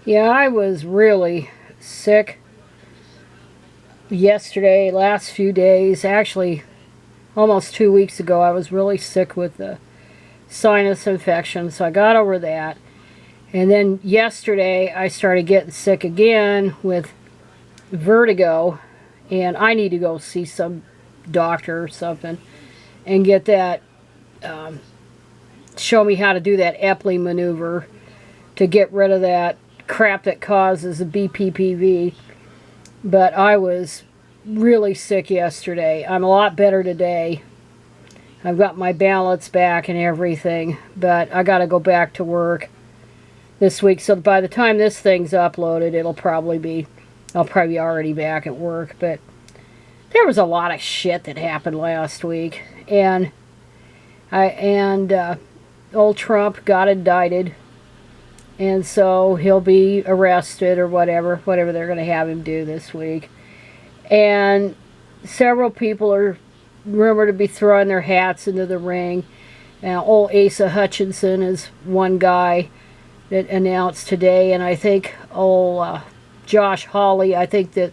Yeah, I was really sick yesterday, last few days. Actually, almost 2 weeks ago, I was really sick with the sinus infection, so I got over that. And then yesterday, I started getting sick again with vertigo, and I need to go see some doctor or something and get that, show me how to do that Epley maneuver to get rid of that crap that causes the BPPV. But I was really sick yesterday. I'm a lot better today. I've got my balance back and everything, but I got to go back to work this week. So by the time this thing's uploaded, I'll probably be already back at work. But there was a lot of shit that happened last week, and old Trump got indicted, and so he'll be arrested or whatever they're going to have him do this week. And several people are rumored to be throwing their hats into the ring. Now, old Asa Hutchinson is one guy that announced today, and I think old Josh Hawley, I think that,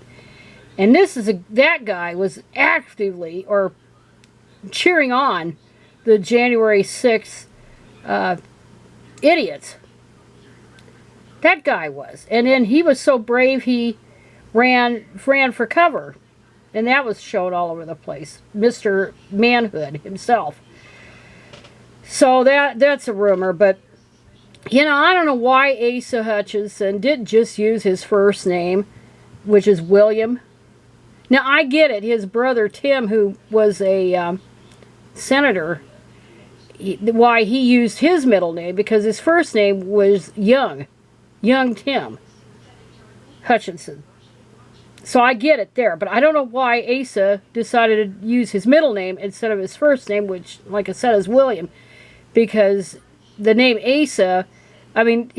and that guy was actively or cheering on the January 6th idiots. That guy was. And then he was so brave he ran for cover. And that was shown all over the place. Mr. Manhood himself. So that's a rumor. But, you know, I don't know why Asa Hutchinson didn't just use his first name, which is William. Now, I get it. His brother Tim, who was a senator, why he used his middle name, because his first name was Young Tim Hutchinson. So I get it there, but I don't know why Asa decided to use his middle name instead of his first name, which, like I said, is William, because the name Asa, I mean,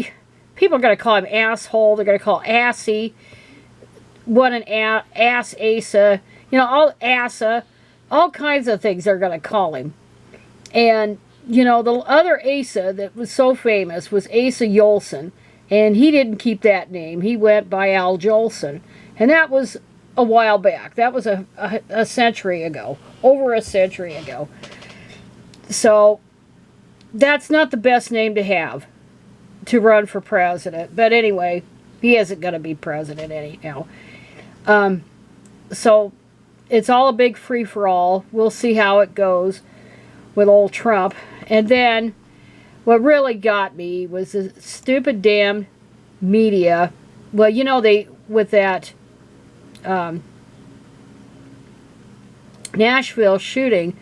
people are going to call him asshole, they're going to call assy, what an ass Asa, you know, all Asa, all kinds of things they're going to call him. And, you know, the other Asa that was so famous was Asa Yolson, and he didn't keep that name. He went by Al Jolson, and that was a while back. That was a century ago, over a century ago. So that's not the best name to have to run for president. But anyway, he isn't going to be president anyhow. So it's all a big free-for-all. We'll see how it goes with old Trump. And then what really got me was the stupid damn media. Well, you know, with that Nashville shooting,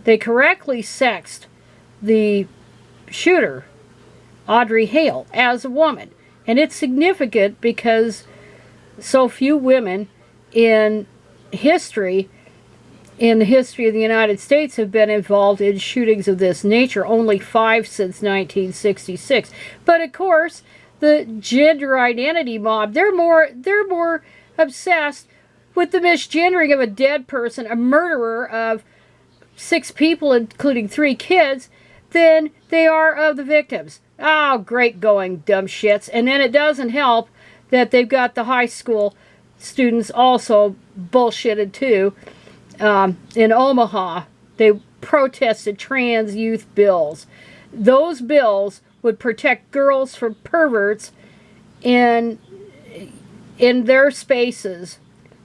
they correctly sexed the shooter, Audrey Hale, as a woman. And it's significant because so few women in the history of the United States have been involved in shootings of this nature. Only 5 since 1966. But of course, the gender identity mob, they're more obsessed with the misgendering of a dead person, a murderer of 6 people, including 3 kids, than they are of the victims. Oh, great going, dumb shits. And then it doesn't help that they've got the high school students also bullshitted too. In Omaha, they protested trans youth bills. Those bills would protect girls from perverts in their spaces,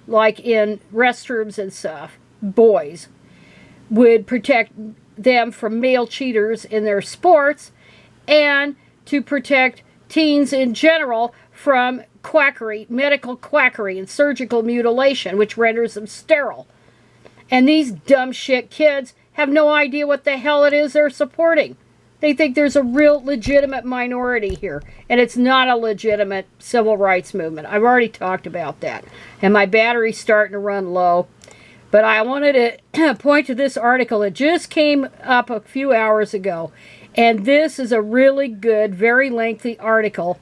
like in restrooms and stuff. Boys would protect them from male cheaters in their sports, and to protect teens in general from quackery, medical quackery and surgical mutilation, which renders them sterile. And these dumb shit kids have no idea what the hell it is they're supporting. They think there's a real legitimate minority here, and it's not a legitimate civil rights movement. I've already talked about that, and my battery's starting to run low. But I wanted to point to this article. It just came up a few hours ago, and this is a really good, very lengthy article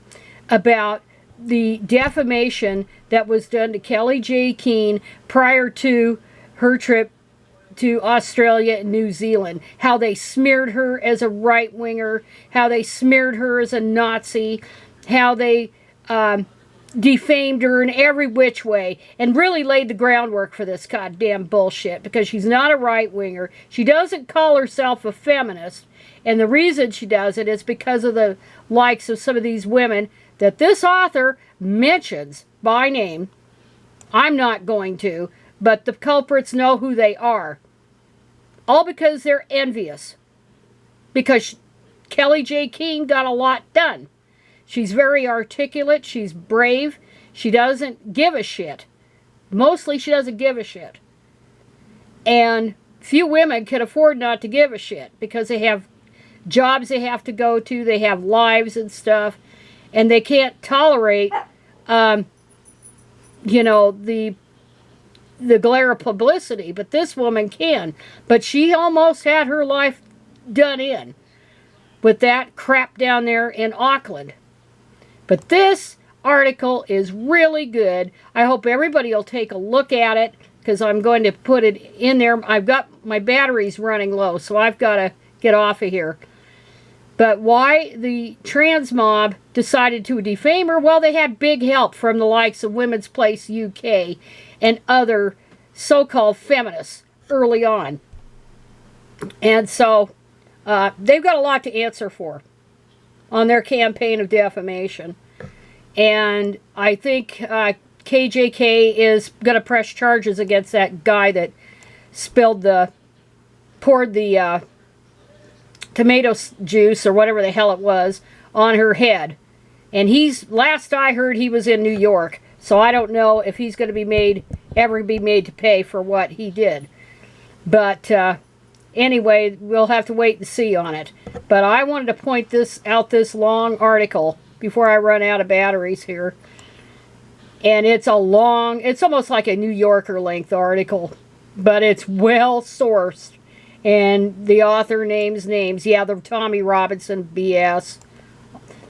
about the defamation that was done to Kellie-Jay Keen prior to her trip to Australia and New Zealand. How they smeared her as a right-winger, how they smeared her as a Nazi, how they defamed her in every which way and really laid the groundwork for this goddamn bullshit, because she's not a right-winger. She doesn't call herself a feminist, and the reason she does it is because of the likes of some of these women that this author mentions by name. I'm not going to, but the culprits know who they are. All because they're envious. Because Kellie-Jay Keen got a lot done. She's very articulate. She's brave. She doesn't give a shit. Mostly she doesn't give a shit. And few women can afford not to give a shit because they have jobs they have to go to. They have lives and stuff. And they can't tolerate, you know, the glare of publicity. But this woman can. But she almost had her life done in with that crap down there in Auckland. But this article is really good. I hope everybody will take a look at it, because I'm going to put it in there. I've got my batteries running low, so I've got to get off of here. But why the trans mob decided to defame her? Well, they had big help from the likes of Women's Place UK and other so-called feminists early on. And so they've got a lot to answer for on their campaign of defamation. And I think KJK is going to press charges against that guy that poured the tomato juice or whatever the hell it was on her head. And last I heard, he was in New York. So I don't know if he's going to ever be made to pay for what he did. But anyway, we'll have to wait and see on it. But I wanted to point this long article before I run out of batteries here. And it's almost like a New Yorker length article, but it's well sourced. And the author names names. Yeah, the Tommy Robinson BS,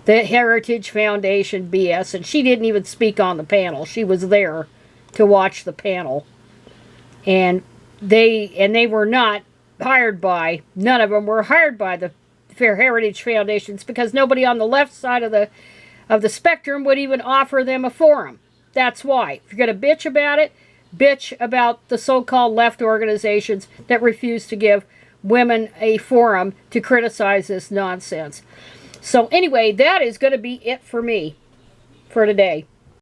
the Heritage Foundation BS, and she didn't even speak on the panel. She was there to watch the panel. And they were not hired by, none of them were hired by the Fair Heritage Foundations, because nobody on the left side of the spectrum would even offer them a forum. That's why. If you're going to bitch about it, bitch about the so-called left organizations that refuse to give women a forum to criticize this nonsense. So anyway, that is going to be it for me for today.